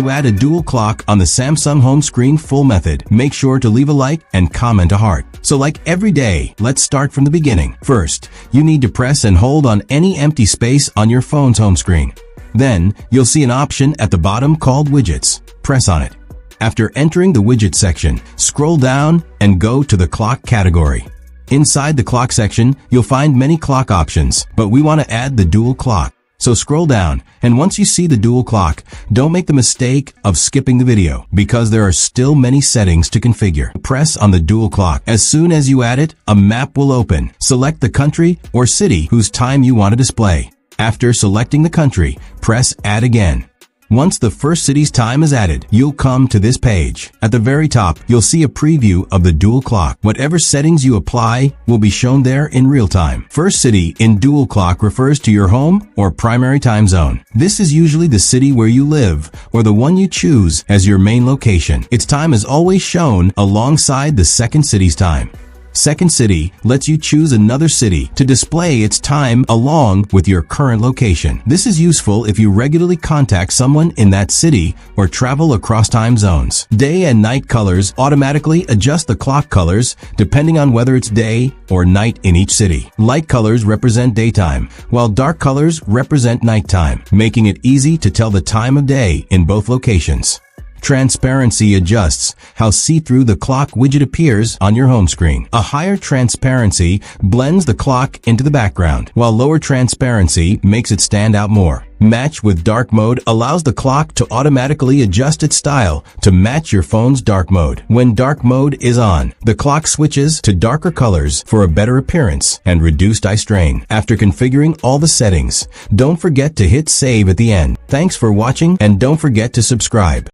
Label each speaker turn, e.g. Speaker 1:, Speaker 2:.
Speaker 1: To add a dual clock on the Samsung home screen full method, make sure to leave a like and comment a heart. So like every day, let's start from the beginning. First, you need to press and hold on any empty space on your phone's home screen. Then, you'll see an option at the bottom called Widgets. Press on it. After entering the widget section, scroll down and go to the clock category. Inside the clock section, you'll find many clock options, but we want to add the dual clock. So scroll down, and once you see the dual clock, don't make the mistake of skipping the video, because there are still many settings to configure. Press on the dual clock. As soon as you add it, a map will open. Select the country or city whose time you want to display. After selecting the country, press Add again. Once the first city's time is added, you'll come to this page. At the very top, you'll see a preview of the dual clock. Whatever settings you apply will be shown there in real time. First city in dual clock refers to your home or primary time zone. This is usually the city where you live or the one you choose as your main location. Its time is always shown alongside the second city's time. Second city lets you choose another city to display its time along with your current location. This is useful if you regularly contact someone in that city or travel across time zones. Day and night colors automatically adjust the clock colors depending on whether it's day or night in each city. Light colors represent daytime, while dark colors represent nighttime, making it easy to tell the time of day in both locations. Transparency adjusts how see-through the clock widget appears on your home screen. A higher transparency blends the clock into the background, while lower transparency makes it stand out more. Match with dark mode allows the clock to automatically adjust its style to match your phone's dark mode. When dark mode is on, the clock switches to darker colors for a better appearance and reduced eye strain. After configuring all the settings, don't forget to hit save at the end. Thanks for watching, and don't forget to subscribe.